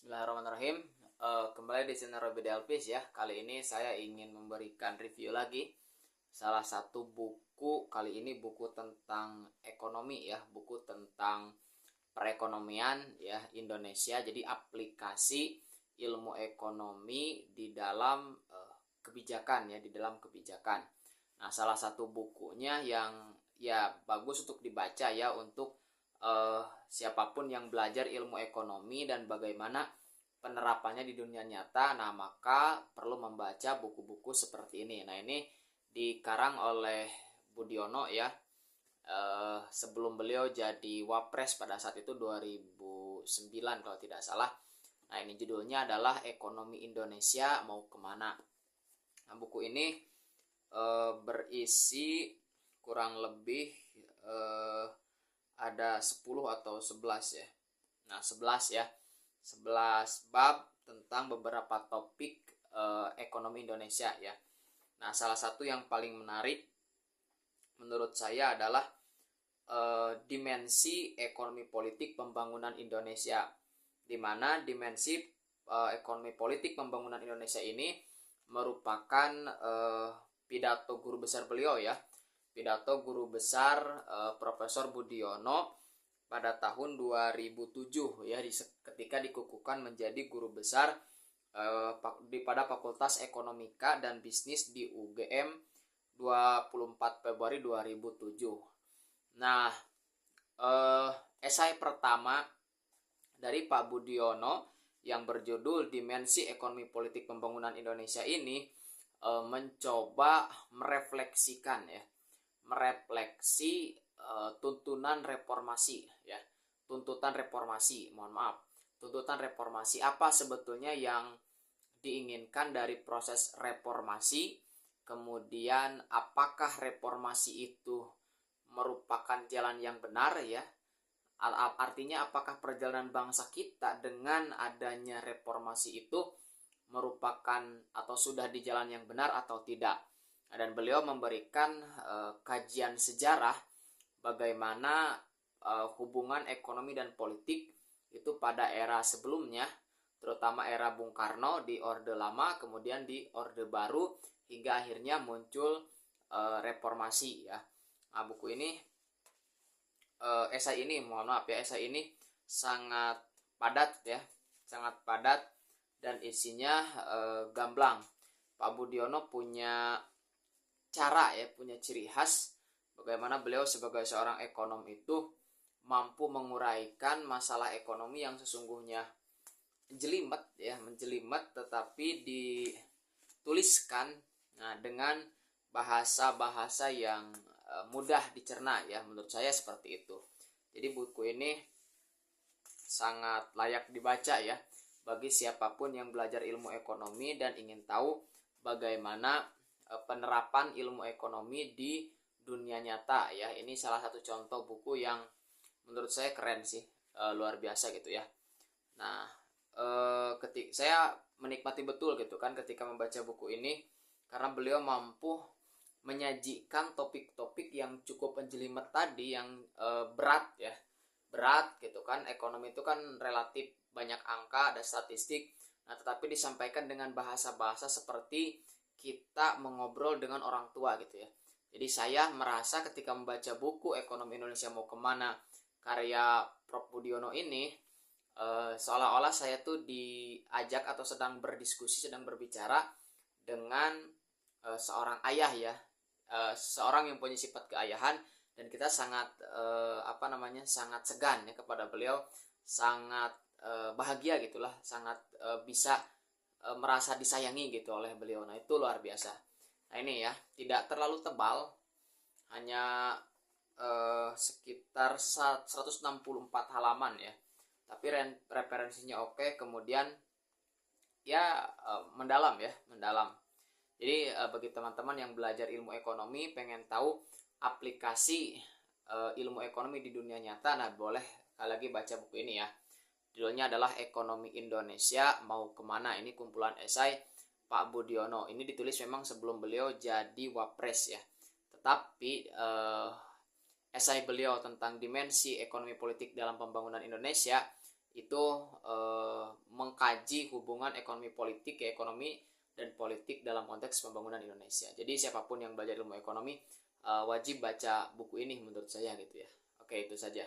Bismillahirrahmanirrahim. Kembali di channel Robi Delpis ya. Kali ini saya ingin memberikan review lagi salah satu buku. Kali ini buku tentang ekonomi ya, buku tentang perekonomian ya Indonesia. Jadi aplikasi ilmu ekonomi di dalam kebijakan ya, di dalam kebijakan. Nah, salah satu bukunya yang ya bagus untuk dibaca ya untuk siapapun yang belajar ilmu ekonomi dan bagaimana penerapannya di dunia nyata. Nah, maka perlu membaca buku-buku seperti ini. Nah, ini dikarang oleh Budiono ya. Sebelum beliau jadi Wapres pada saat itu 2009 kalau tidak salah. Nah, ini judulnya adalah Ekonomi Indonesia Mau Kemana. Nah, buku ini berisi kurang lebih ada 10 atau 11 ya. Nah, 11 ya. 11 bab tentang beberapa topik ekonomi Indonesia ya. Nah, salah satu yang paling menarik menurut saya adalah dimensi ekonomi politik pembangunan Indonesia, di mana dimensi ekonomi politik pembangunan Indonesia ini merupakan pidato guru besar beliau ya, pidato guru besar Profesor Budiono pada tahun 2007 ya, ketika dikukuhkan menjadi guru besar pada Fakultas Ekonomika dan Bisnis di UGM 24 Februari 2007. Nah, esai pertama dari Pak Budiono yang berjudul Dimensi Ekonomi Politik Pembangunan Indonesia ini mencoba merefleksikan ya, tuntunan reformasi ya, tuntutan reformasi apa sebetulnya yang diinginkan dari proses reformasi, kemudian apakah reformasi itu merupakan jalan yang benar ya, artinya apakah perjalanan bangsa kita dengan adanya reformasi itu merupakan atau sudah di jalan yang benar atau tidak. Dan beliau memberikan kajian sejarah bagaimana hubungan ekonomi dan politik itu pada era sebelumnya, terutama era Bung Karno di Orde Lama, kemudian di Orde Baru, hingga akhirnya muncul reformasi ya. Nah, buku ini esai ini sangat padat ya, sangat padat dan isinya gamblang. Pak Budiono punya cara ya, punya ciri khas bagaimana beliau sebagai seorang ekonom itu mampu menguraikan masalah ekonomi yang sesungguhnya menjelimet tetapi dituliskan dengan bahasa-bahasa yang mudah dicerna ya, menurut saya seperti itu. Jadi buku ini sangat layak dibaca ya bagi siapapun yang belajar ilmu ekonomi dan ingin tahu bagaimana penerapan ilmu ekonomi di dunia nyata ya. Ini salah satu contoh buku yang menurut saya keren sih, luar biasa gitu ya. Nah, saya menikmati betul gitu kan ketika membaca buku ini, karena beliau mampu menyajikan topik-topik yang cukup menjelimet tadi, yang berat gitu kan. Ekonomi itu kan relatif banyak angka, ada statistik. Nah, tetapi disampaikan dengan bahasa-bahasa seperti kita mengobrol dengan orang tua gitu ya. Jadi saya merasa ketika membaca buku Ekonomi Indonesia Mau Kemana karya Prof. Budiono ini, seolah-olah saya tuh diajak atau sedang berdiskusi, sedang berbicara dengan seorang ayah ya, seorang yang punya sifat keayahan, dan kita sangat sangat segan ya kepada beliau, sangat bahagia gitulah, sangat bisa merasa disayangi gitu oleh beliau. Nah, itu luar biasa. Nah, ini ya, tidak terlalu tebal, hanya sekitar 164 halaman ya, tapi referensinya oke, kemudian ya mendalam. Jadi bagi teman-teman yang belajar ilmu ekonomi, pengen tahu aplikasi ilmu ekonomi di dunia nyata, nah boleh sekali lagi baca buku ini ya. Judulnya adalah Ekonomi Indonesia Mau Kemana. Ini kumpulan esai Pak Budiono. Ini ditulis memang sebelum beliau jadi Wapres ya. Tetapi esai beliau tentang dimensi ekonomi politik dalam pembangunan Indonesia itu mengkaji hubungan ekonomi politik ke ekonomi dan politik dalam konteks pembangunan Indonesia. Jadi siapapun yang belajar ilmu ekonomi wajib baca buku ini menurut saya gitu ya. Oke, itu saja.